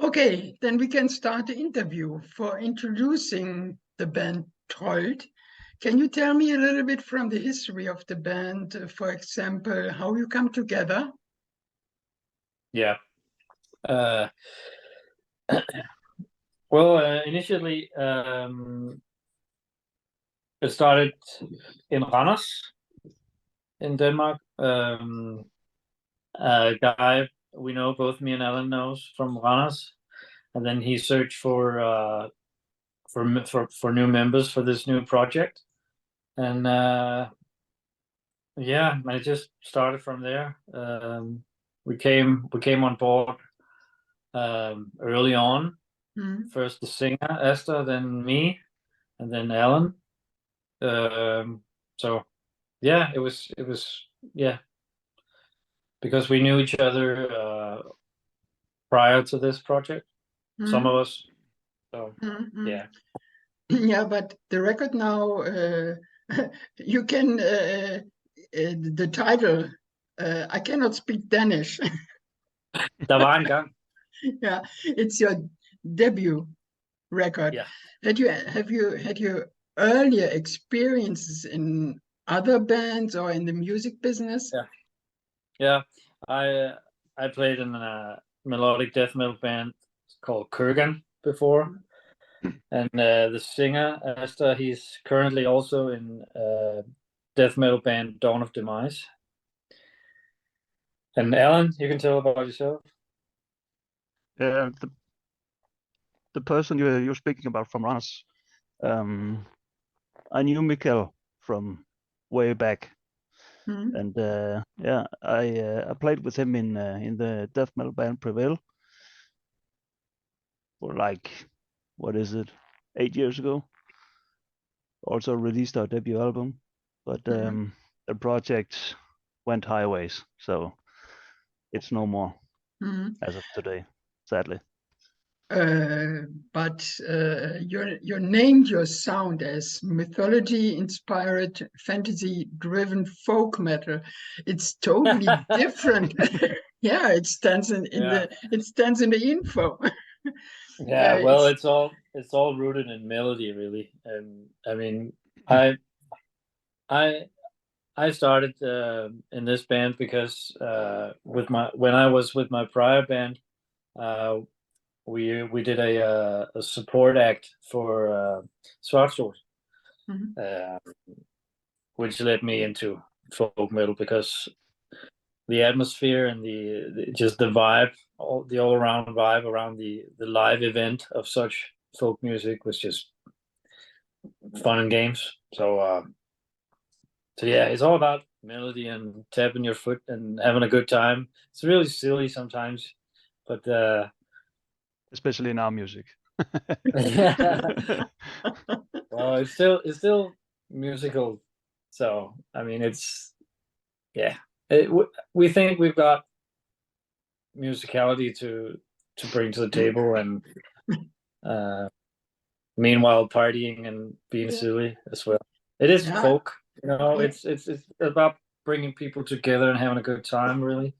Okay, then we can start the interview. For introducing the band TROLD, can you tell me a little bit from the history of the band, for example, how you come together? Yeah. Well, initially, it started in Randers, in Denmark. A guy we know, both me and Allan knows from Randers, and then he searched for new members for this new project, and yeah, I just started from there. We came on board early on. First the singer Esther, then me, and then Allan. So yeah, it was yeah, because we knew each other prior to this project. Some of us. So yeah. Yeah, but the record now, you can the title. I cannot speak Danish. Der Var Engang. Yeah, it's your debut record. Yeah. Have you had your earlier experiences in other bands or in the music business? Yeah. I played in a melodic death metal band called Kurgan before, and the singer Esther, he's currently also in death metal band Dawn of Demise. And Allan, you can tell about yourself. The person you're speaking about from Randers, I knew Mikkel from way back, and yeah, I played with him in the death metal band Prevail for like, what is it, 8 years ago. Also released our debut album, but the project went highways, so it's no more as of today, sadly. But you named your sound as mythology-inspired, fantasy-driven folk metal. It's totally different. Yeah, it stands in the info. Yeah, well, it's all rooted in melody, really. And I mean, I started in this band because when I was with my prior band, we did a support act for Svartsjord, which led me into folk metal, because the atmosphere and just the vibe, the all around vibe around the live event of such folk music was just fun and games. So yeah, it's all about melody and tapping your foot and having a good time. It's really silly sometimes, but especially in our music. Well, it's still musical. So I mean, it's we think we've got musicality to bring to the table, and meanwhile partying and being silly as well. It is folk, it's about bringing people together and having a good time, really.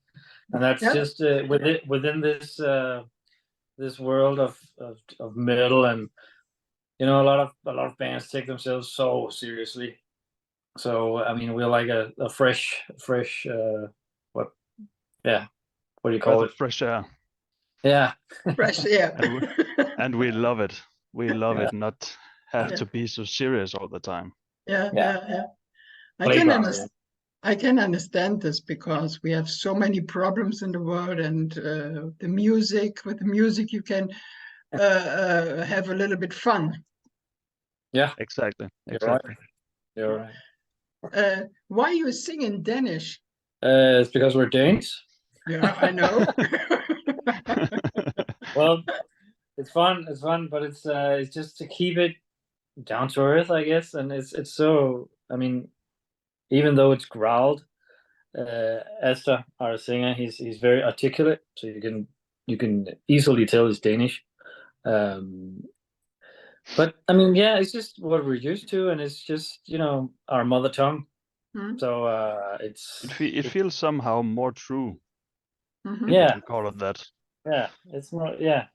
And that's just within this world of metal, and a lot of bands take themselves so seriously. So I mean, we're like a fresh what do you call it? Fresh air. Yeah. Fresh air. and we love it. We love it not have to be so serious all the time. Yeah. I can understand this, because we have so many problems in the world, and with the music you can have a little bit fun. Yeah, exactly. You're right. Why you sing in Danish? It's because we're Danes. Yeah, I know. Well, it's fun, but it's just to keep it down to earth, I guess. And it's so, I mean, even though it's growled, Esther, our singer, he's very articulate, so you can easily tell he's Danish. But I mean, yeah, it's just what we're used to, and it's just our mother tongue. So it feels somehow more true. Yeah, to call it that. Yeah, it's more. Yeah,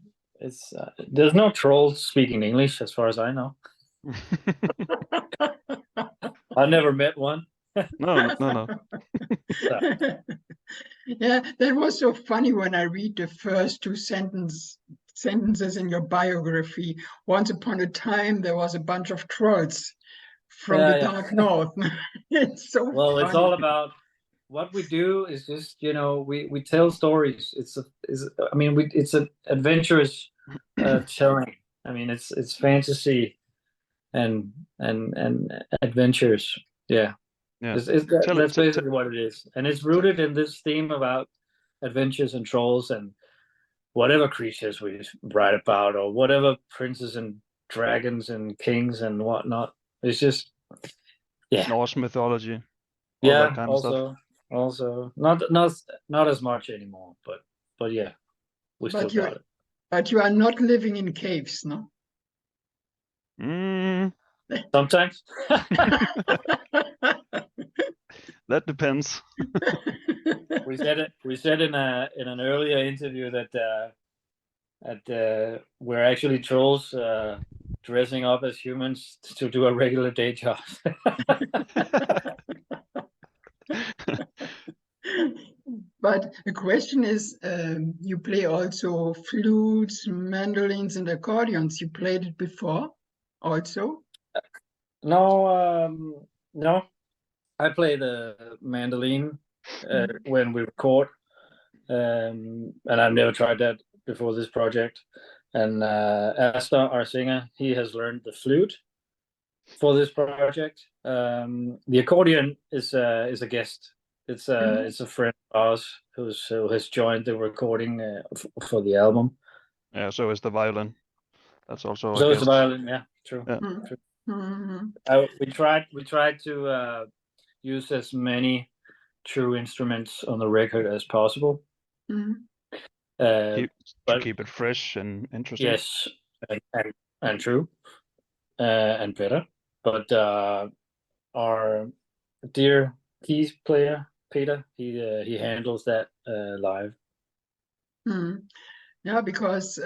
it's there's no trolls speaking English as far as I know. I never met one. No. Yeah, that was so funny when I read the first two sentences in your biography. Once upon a time, there was a bunch of trolls from the dark north. It's so well, funny. it's all about what we do is just, we tell stories. It's an adventurous telling. I mean, it's fantasy and adventures. Yeah. That's basically what it is. And it's rooted in this theme about adventures and trolls and whatever creatures we write about, or whatever princes and dragons and kings and whatnot. It's just, Norse mythology. Yeah, that kind of stuff. Also not as much anymore, but yeah, we still got it. But you are not living in caves, no? Sometimes. That depends. We said in an earlier interview that we're actually trolls dressing up as humans to do a regular day job. But the question is, you play also flutes, mandolins, and accordions. You played it before, also? No. I play the mandolin when we record, and I've never tried that before this project. And Asta, our singer, he has learned the flute for this project. The accordion is a guest. It's a friend of ours who has joined the recording for the album. Yeah, so is the violin. That's also. So is the violin. Yeah, true. Yeah. True. We tried to use as many true instruments on the record as possible. To keep it fresh and interesting. Yes, and true, and better. But our dear keys player Peter, he handles that live. Yeah, because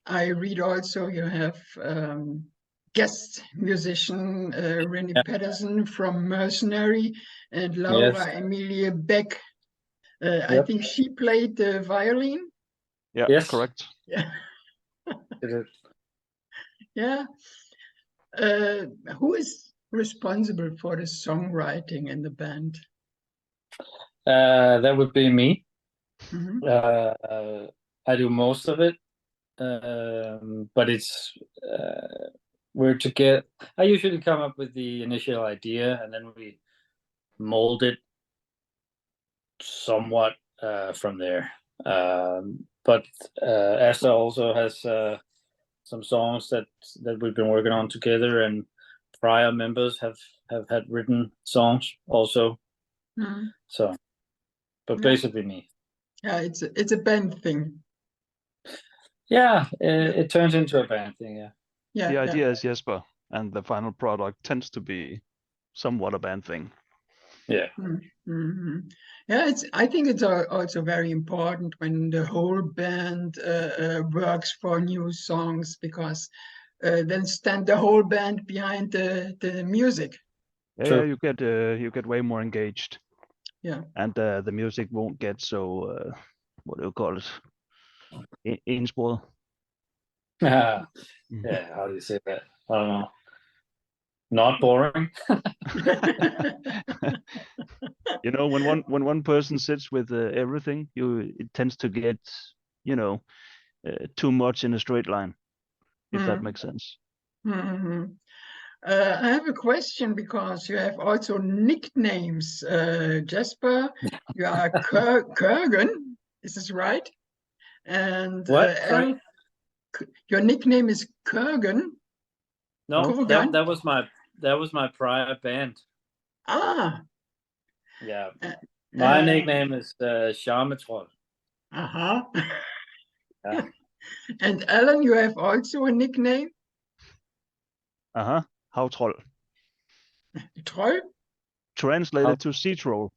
I read also you have guest musician Rennie Pedersen from Mercenary and Laura Emilie Beck. I think she played the violin. Yeah, yes, correct. Yeah. Yeah. Who is responsible for the songwriting in the band? That would be me. I do most of it, but it's I usually come up with the initial idea and then we mold it somewhat from there. But Asta also has some songs that we've been working on together, and prior members have had written songs also. So, but basically me. Yeah, it's a band thing. Yeah, it turns into a band thing. Yeah. The idea is Jesper, and the final product tends to be somewhat a band thing. Yeah. Yeah, I think it's also very important when the whole band works for new songs, because then stand the whole band behind the music. Yeah, you get way more engaged. Yeah. And the music won't get so what do you call it? Ensporet. Yeah, how do you say that? I don't know. Not boring. When one person sits with everything, it tends to get too much in a straight line, if that makes sense. I have a question, because you have also nicknames. Jesper, you are Kurgan, is this right? And what? your nickname is Kurgan. No, that was my prior band. Yeah, my nickname is Charmetroll. Yeah. And Allan, you have also a nickname? Havtroll. Troll? Translated to sea troll.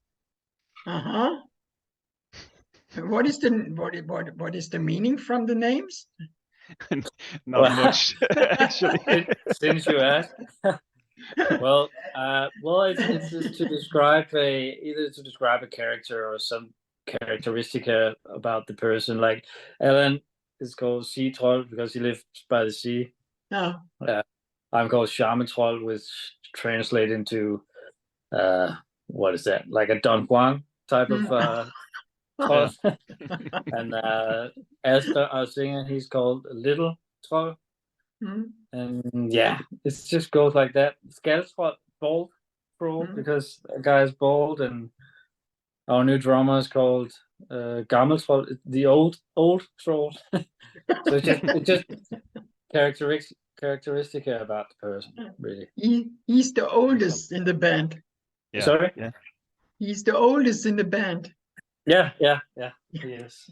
what is the meaning from the names? Not much, actually. Since you asked. Well, it's just to describe either to describe a character or some characteristic about the person. Like Allan is called Sea Troll because he lives by the sea. Oh. I'm called Charme Troll, which translates into what is that? Like a Don Juan type of troll. And Asper, our singer, he's called Little Troll. And yeah, it just goes like that. Skaldtroll, bald troll, because a guy is bald, and our new drummer is called Gammel Troll, the old troll. So it's just characteristic about the person, really. He's the oldest in the band. Yeah. Sorry? Yeah. He's the oldest in the band. Yeah. He is.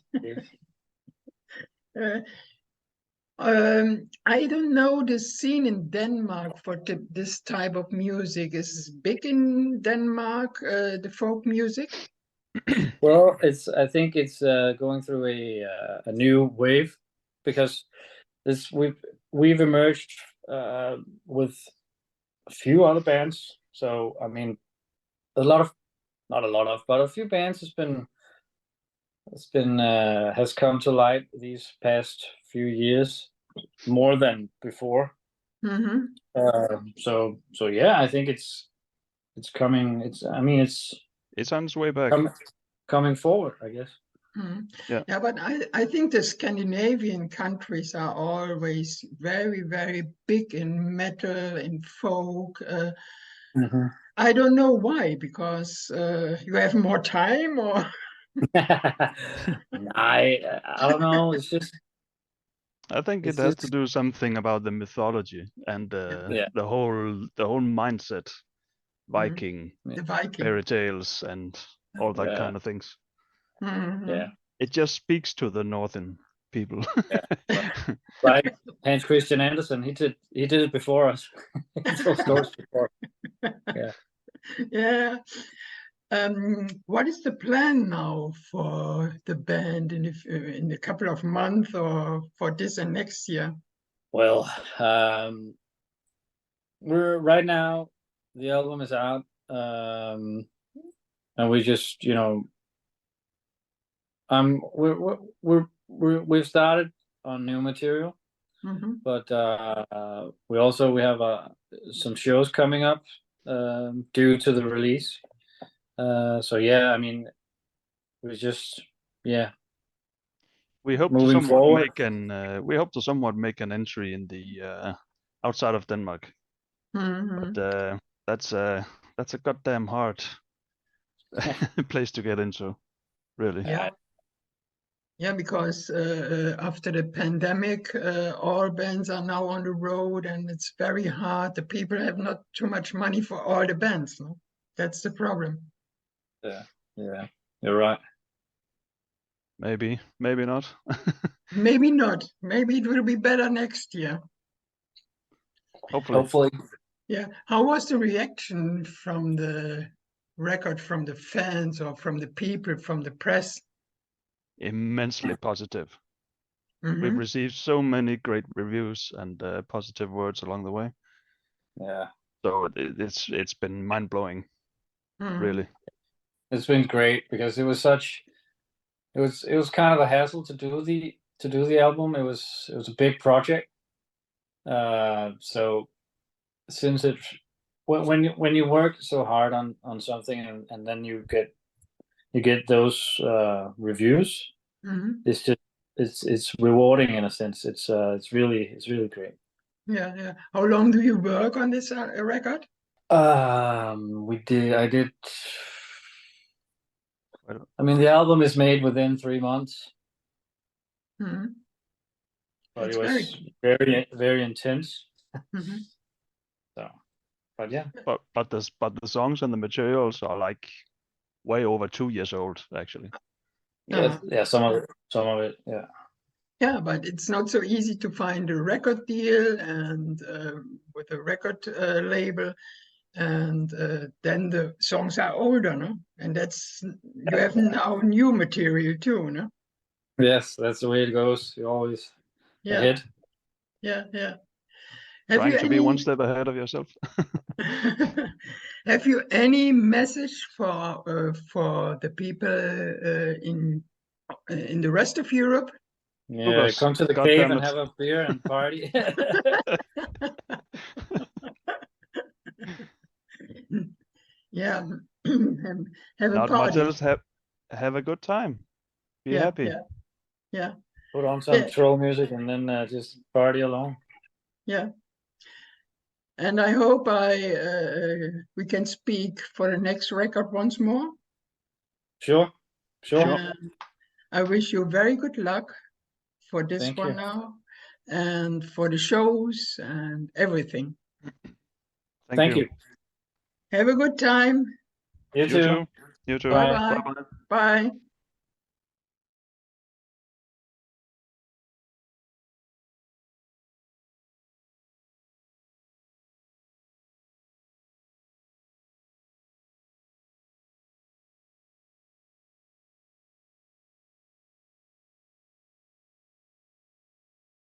I don't know the scene in Denmark for this type of music. Is big in Denmark, the folk music? Well, I think it's going through a new wave, because we've emerged with a few other bands. So I mean, but a few bands has come to light these past few years, more than before. So yeah, I think it's coming. It's on its way back. Coming forward, I guess. Yeah, but I think the Scandinavian countries are always very, very big in metal, in folk. I don't know why, because you have more time, or I don't know. It's just, I think it has to do something about the mythology and the whole mindset, Viking, the Viking fairy tales, and all that kind of things. Yeah, it just speaks to the northern people. Like Hans Christian Andersen, he did it before us. He told stories before. Yeah. What is the plan now for the band in a couple of months, or for this and next year? Well, we're right now, the album is out, and we just, we've started on new material, but we have some shows coming up due to the release. So yeah, I mean, we just we hope to somewhat make an entry in the outside of Denmark. But that's a goddamn hard place to get into, really. Yeah, because after the pandemic, all bands are now on the road, and it's very hard. The people have not too much money for all the bands. No? That's the problem. Yeah, you're right. Maybe not. Maybe not. Maybe it will be better next year. Hopefully. Yeah. How was the reaction from the record, from the fans, or from the people, from the press? Immensely positive. We've received so many great reviews and positive words along the way. Yeah. So it's been mind-blowing, really. It's been great, because it was kind of a hassle to do the album. It was a big project. So since when you work so hard on something, and then you get those reviews, it's rewarding in a sense. It's really great. Yeah. How long do you work on this record? I did. I mean, the album is made within 3 months. But it was very, very intense. So, but yeah. But the songs and the materials are like way over 2 years old, actually. Yeah, some of it, yeah. Yeah, but it's not so easy to find a record deal and with a record label. and then the songs are older, no? And that's, you have now new material too, no? Yes, that's the way it goes. You're always ahead. Yeah. Trying to be one step ahead of yourself. Have you any message for the people in the rest of Europe? Yeah, come to the cave and have a beer and party. Yeah, have a Not party. much else. Have a good time. Be happy. Yeah. Put on some troll music and then just party along. Yeah. And I hope we can speak for the next record once more. Sure. I wish you very good luck for this Thank one you. now, and for the shows and everything. Thank you. Have a good time. You too. You too. Bye-bye. Bye.